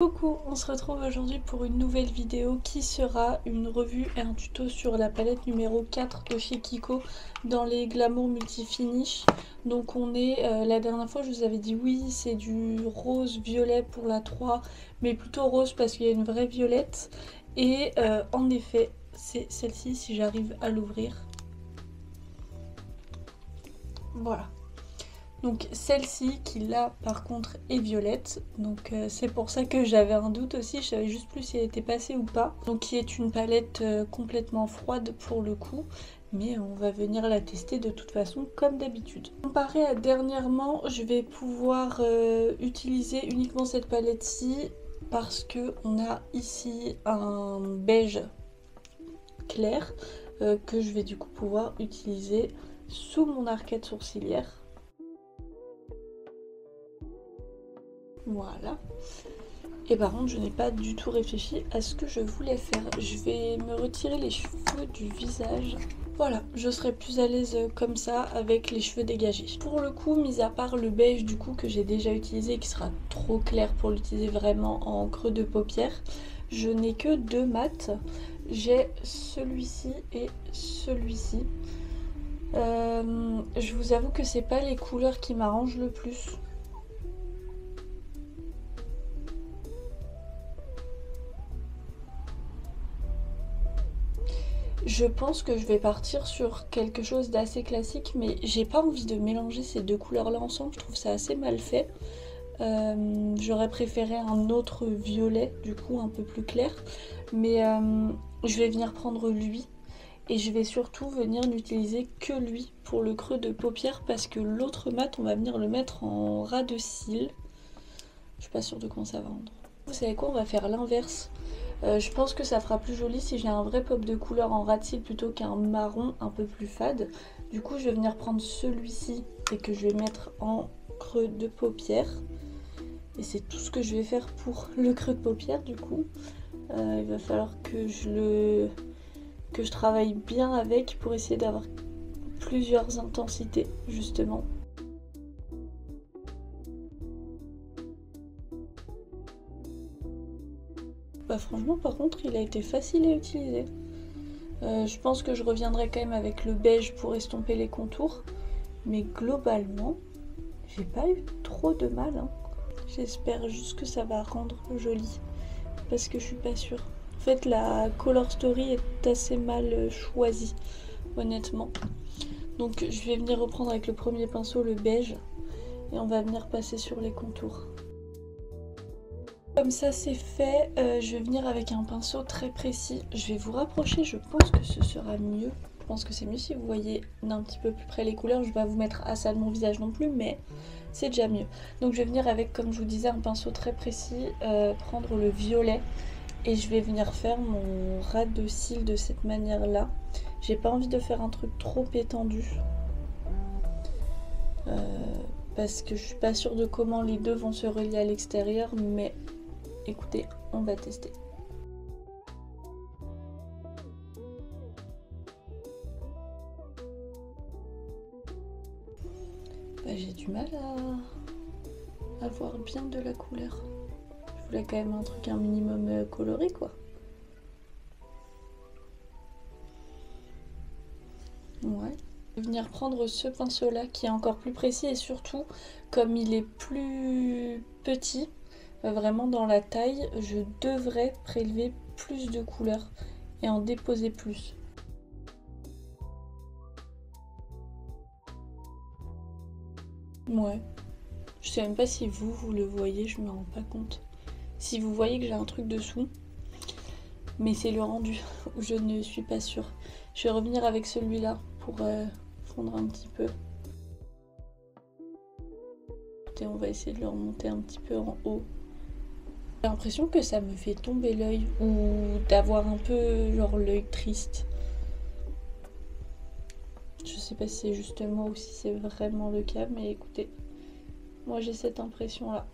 Coucou, on se retrouve aujourd'hui pour une nouvelle vidéo qui sera une revue et un tuto sur la palette numéro 4 de chez Kiko dans les Glamour Multi-Finish. Donc on est, la dernière fois je vous avais dit oui c'est du rose violet pour la 3, mais plutôt rose parce qu'il y a une vraie violette. Et en effet c'est celle-ci si j'arrive à l'ouvrir. Voilà. Donc celle-ci qui là par contre est violette, donc c'est pour ça que j'avais un doute aussi, je savais juste plus si elle était passée ou pas. Donc qui est une palette complètement froide pour le coup, mais on va venir la tester de toute façon comme d'habitude. Comparé à dernièrement, je vais pouvoir utiliser uniquement cette palette-ci parce que on a ici un beige clair que je vais du coup pouvoir utiliser sous mon arcade sourcilière. Voilà. Et par contre, je n'ai pas du tout réfléchi à ce que je voulais faire. Je vais me retirer les cheveux du visage. Voilà, je serai plus à l'aise comme ça avec les cheveux dégagés. Pour le coup, mis à part le beige du coup que j'ai déjà utilisé et qui sera trop clair pour l'utiliser vraiment en creux de paupière, je n'ai que deux mats. J'ai celui-ci et celui-ci. Je vous avoue que c'est pas les couleurs qui m'arrangent le plus. Je pense que je vais partir sur quelque chose d'assez classique, mais j'ai pas envie de mélanger ces deux couleurs là ensemble, je trouve ça assez mal fait. J'aurais préféré un autre violet, du coup un peu plus clair, mais je vais venir prendre lui et je vais surtout venir n'utiliser que lui pour le creux de paupière parce que l'autre mat on va venir le mettre en ras de cils. Je suis pas sûre de comment ça va rendre. Vous savez quoi, on va faire l'inverse. Je pense que ça fera plus joli si j'ai un vrai pop de couleur en ras de cils plutôt qu'un marron un peu plus fade. Du coup je vais venir prendre celui-ci et que je vais mettre en creux de paupière. Et c'est tout ce que je vais faire pour le creux de paupière du coup. Il va falloir que je travaille bien avec pour essayer d'avoir plusieurs intensités justement. Bah franchement par contre il a été facile à utiliser. Je pense que je reviendrai quand même avec le beige pour estomper les contours. Mais globalement, j'ai pas eu trop de mal. Hein. J'espère juste que ça va rendre joli. Parce que je suis pas sûre. En fait la color story est assez mal choisie, honnêtement. Donc je vais venir reprendre avec le premier pinceau le beige. Et on va venir passer sur les contours. Comme ça c'est fait, je vais venir avec un pinceau très précis. Je vais vous rapprocher, je pense que ce sera mieux. Je pense que c'est mieux si vous voyez d'un petit peu plus près les couleurs. Je vais pas vous mettre à ça de mon visage non plus, mais c'est déjà mieux. Donc je vais venir avec, comme je vous disais, un pinceau très précis, prendre le violet. Et je vais venir faire mon ras de cils de cette manière-là. J'ai pas envie de faire un truc trop étendu. Parce que je suis pas sûre de comment les deux vont se relier à l'extérieur, mais... écoutez, on va tester. Bah, j'ai du mal à voir bien de la couleur. Je voulais quand même un truc un minimum coloré quoi. Ouais. Je vais venir prendre ce pinceau là qui est encore plus précis et surtout comme il est plus petit, vraiment dans la taille, je devrais prélever plus de couleurs et en déposer plus. Ouais. Je sais même pas si vous le voyez, je me rends pas compte. Si vous voyez que j'ai un truc dessous, mais c'est le rendu où je ne suis pas sûre. Je vais revenir avec celui-là pour fondre un petit peu. Et on va essayer de le remonter un petit peu en haut. J'ai l'impression que ça me fait tomber l'œil ou d'avoir un peu genre l'œil triste. Je sais pas si c'est juste moi ou si c'est vraiment le cas, mais écoutez, moi j'ai cette impression là.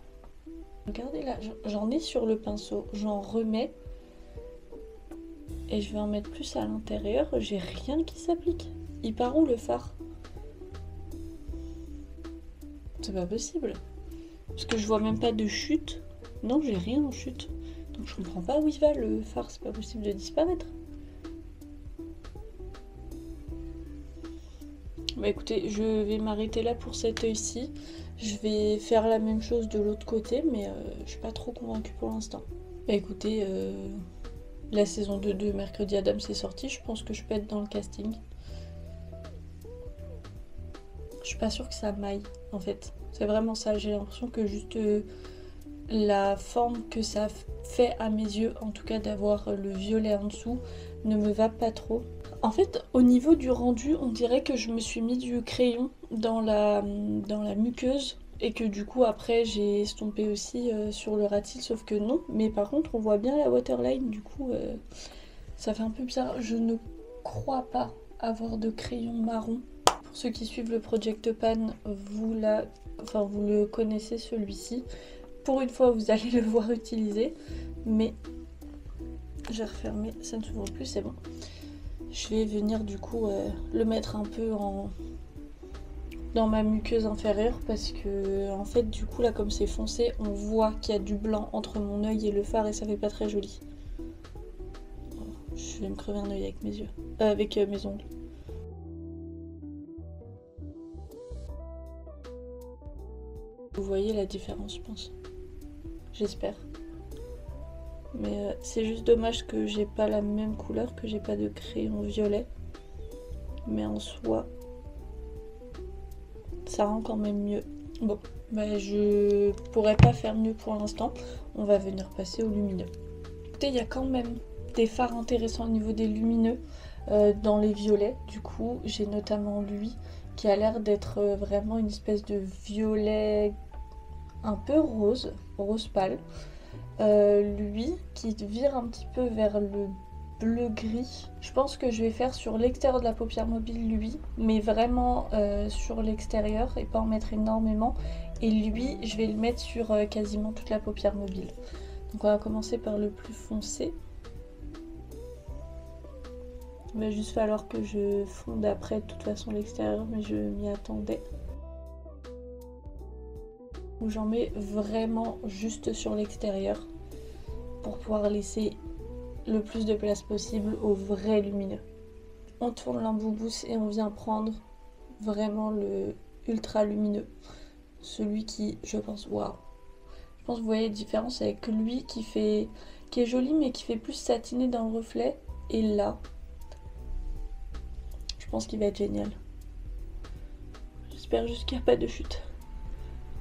Regardez là, j'en ai sur le pinceau, j'en remets et je vais en mettre plus à l'intérieur, j'ai rien qui s'applique. Il part où le fard? C'est pas possible. Parce que je vois même pas de chute. Non, j'ai rien en chute. Donc je comprends pas où il va le fard, c'est pas possible de disparaître. Bah écoutez, je vais m'arrêter là pour cet œil-ci. Je vais faire la même chose de l'autre côté, mais je suis pas trop convaincue pour l'instant. Bah écoutez, la saison 2 de Mercredi Adam c'est sorti, je pense que je peux être dans le casting. Je suis pas sûre que ça m'aille en fait. C'est vraiment ça, j'ai l'impression que juste la forme que ça fait à mes yeux, en tout cas d'avoir le violet en dessous, ne me va pas trop. En fait, au niveau du rendu, on dirait que je me suis mis du crayon dans la muqueuse et que du coup après j'ai estompé aussi sur le rat-cils, sauf que non. Mais par contre, on voit bien la waterline, du coup ça fait un peu bizarre. Je ne crois pas avoir de crayon marron. Pour ceux qui suivent le Project Pan, vous le connaissez celui-ci. Pour une fois, vous allez le voir utiliser, mais j'ai refermé, ça ne s'ouvre plus, c'est bon. Je vais venir du coup le mettre un peu dans ma muqueuse inférieure parce que en fait du coup là comme c'est foncé, on voit qu'il y a du blanc entre mon œil et le fard et ça fait pas très joli. Je vais me crever un œil avec mes yeux, avec mes ongles. Vous voyez la différence, je pense. J'espère. Mais c'est juste dommage que j'ai pas la même couleur, que j'ai pas de crayon violet. Mais en soi, ça rend quand même mieux. Bon, bah je pourrais pas faire mieux pour l'instant. On va venir passer au lumineux. Écoutez, il y a quand même des fards intéressants au niveau des lumineux dans les violets. Du coup, j'ai notamment lui qui a l'air d'être vraiment une espèce de violet un peu rose, rose pâle. Lui qui vire un petit peu vers le bleu gris. Je pense que je vais faire sur l'extérieur de la paupière mobile lui, mais vraiment sur l'extérieur et pas en mettre énormément. Et lui, je vais le mettre sur quasiment toute la paupière mobile. Donc on va commencer par le plus foncé. Il va juste falloir que je fonde après de toute façon l'extérieur, mais je m'y attendais. Où j'en mets vraiment juste sur l'extérieur pour pouvoir laisser le plus de place possible au vrai lumineux. On tourne l'emboubousse et on vient prendre vraiment le ultra lumineux, celui qui, je pense, waouh, je pense que vous voyez la différence avec lui qui est joli mais qui fait plus satiné dans le reflet, et là je pense qu'il va être génial. J'espère juste qu'il n'y a pas de chute.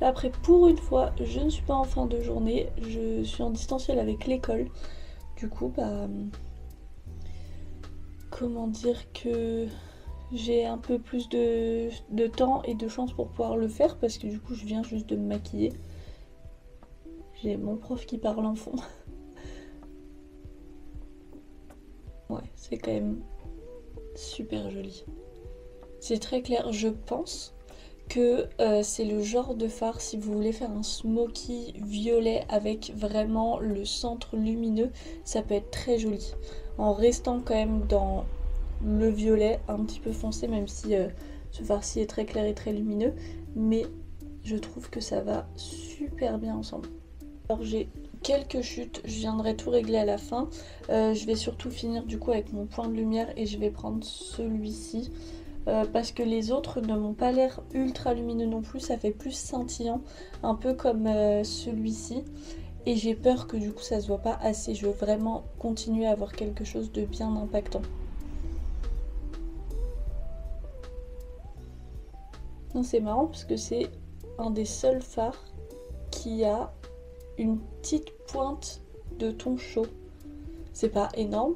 Après, pour une fois, je ne suis pas en fin de journée, je suis en distanciel avec l'école. Du coup, bah, comment dire que j'ai un peu plus de temps et de chance pour pouvoir le faire parce que du coup, je viens juste de me maquiller. J'ai mon prof qui parle en fond. Ouais, c'est quand même super joli. C'est très clair, je pense que c'est le genre de fard, si vous voulez faire un smoky violet avec vraiment le centre lumineux, ça peut être très joli. En restant quand même dans le violet un petit peu foncé, même si ce fard-ci est très clair et très lumineux, mais je trouve que ça va super bien ensemble. Alors j'ai quelques chutes, je viendrai tout régler à la fin. Je vais surtout finir du coup avec mon point de lumière et je vais prendre celui-ci. Parce que les autres ne m'ont pas l'air ultra lumineux non plus, ça fait plus scintillant, un peu comme celui-ci. Et j'ai peur que du coup ça se voit pas assez, je veux vraiment continuer à avoir quelque chose de bien impactant. C'est marrant parce que c'est un des seuls fards qui a une petite pointe de ton chaud. C'est pas énorme,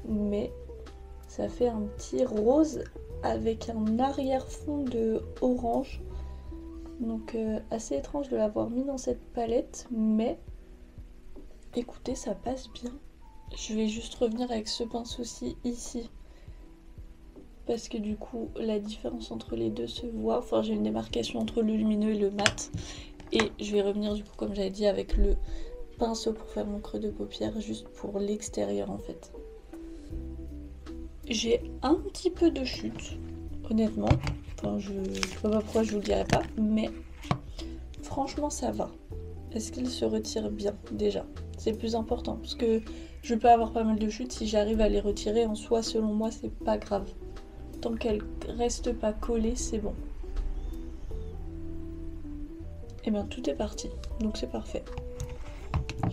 mais ça fait un petit rose avec un arrière-fond de orange. Donc assez étrange de l'avoir mis dans cette palette, mais écoutez, ça passe bien. Je vais juste revenir avec ce pinceau-ci ici, parce que du coup la différence entre les deux se voit. Enfin, j'ai une démarcation entre le lumineux et le mat. Et je vais revenir du coup, comme j'avais dit, avec le pinceau pour faire mon creux de paupière, juste pour l'extérieur en fait. J'ai un petit peu de chute, honnêtement. Enfin, je sais pas pourquoi je vous le dirais pas, mais franchement ça va. est-ce qu'il se retire bien déjà? C'est le plus important parce que je peux avoir pas mal de chutes, si j'arrive à les retirer en soi, selon moi, c'est pas grave. Tant qu'elles restent pas collées, c'est bon. Et bien tout est parti, donc c'est parfait.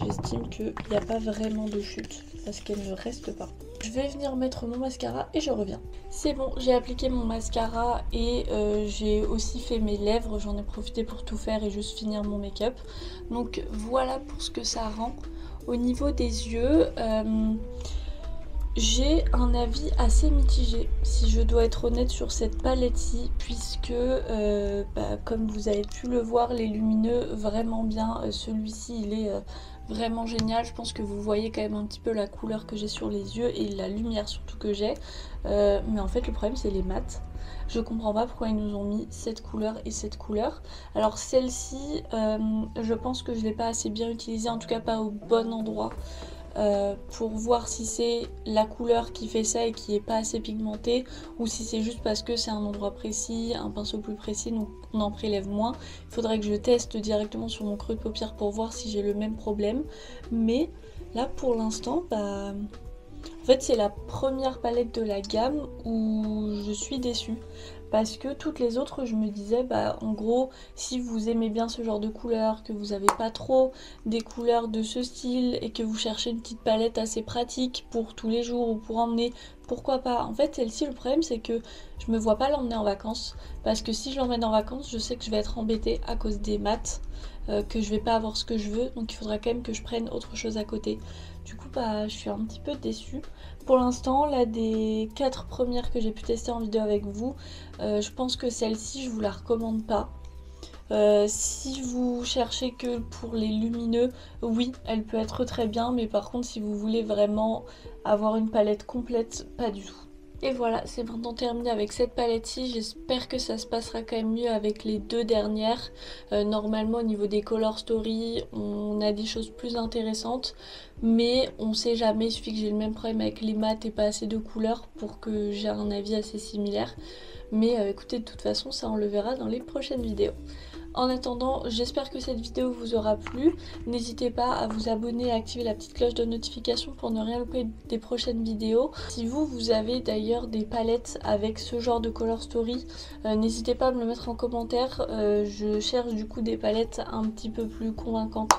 J'estime qu'il n'y a pas vraiment de chute parce qu'elle ne reste pas. Je vais venir mettre mon mascara et je reviens. C'est bon, j'ai appliqué mon mascara et j'ai aussi fait mes lèvres. J'en ai profité pour tout faire et juste finir mon make-up. Donc voilà pour ce que ça rend. Au niveau des yeux, j'ai un avis assez mitigé, si je dois être honnête, sur cette palette-ci, puisque comme vous avez pu le voir, les lumineux vraiment bien. Celui-ci il est vraiment génial. Je pense que vous voyez quand même un petit peu la couleur que j'ai sur les yeux et la lumière surtout que j'ai. Mais en fait le problème c'est les mats. Je comprends pas pourquoi ils nous ont mis cette couleur et cette couleur. Alors celle-ci, je pense que je l'ai pas assez bien utilisée, en tout cas pas au bon endroit. Pour voir si c'est la couleur qui fait ça et qui est pas assez pigmentée, ou si c'est juste parce que c'est un endroit précis, un pinceau plus précis, donc on en prélève moins. Il faudrait que je teste directement sur mon creux de paupière pour voir si j'ai le même problème. Mais là pour l'instant, en fait c'est la première palette de la gamme où je suis déçue. Parce que toutes les autres, je me disais, en gros, si vous aimez bien ce genre de couleurs, que vous n'avez pas trop des couleurs de ce style et que vous cherchez une petite palette assez pratique pour tous les jours ou pour emmener, pourquoi pas. En fait, celle-ci, le problème, c'est que je me vois pas l'emmener en vacances. Parce que si je l'emmène en vacances, je sais que je vais être embêtée à cause des mats, que je vais pas avoir ce que je veux. Donc il faudra quand même que je prenne autre chose à côté. Du coup, je suis un petit peu déçue. Pour l'instant, là, des 4 premières que j'ai pu tester en vidéo avec vous, je pense que celle-ci, je vous la recommande pas. Si vous cherchez que pour les lumineux, oui, elle peut être très bien, mais par contre, si vous voulez vraiment avoir une palette complète, pas du tout. Et voilà, c'est maintenant terminé avec cette palette-ci. J'espère que ça se passera quand même mieux avec les deux dernières. Normalement, au niveau des Color Story, on a des choses plus intéressantes. Mais on sait jamais, il suffit que j'ai le même problème avec les mats et pas assez de couleurs pour que j'ai un avis assez similaire. Mais écoutez, de toute façon, ça on le verra dans les prochaines vidéos. En attendant, j'espère que cette vidéo vous aura plu. N'hésitez pas à vous abonner et à activer la petite cloche de notification pour ne rien louper des prochaines vidéos. Si vous avez d'ailleurs des palettes avec ce genre de Color Story, n'hésitez pas à me le mettre en commentaire. Je cherche du coup des palettes un petit peu plus convaincantes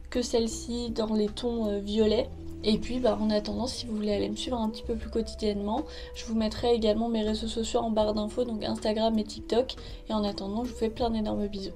que celle-ci dans les tons violets. Et puis en attendant, si vous voulez aller me suivre un petit peu plus quotidiennement, je vous mettrai également mes réseaux sociaux en barre d'infos, donc Instagram et TikTok. Et en attendant, je vous fais plein d'énormes bisous.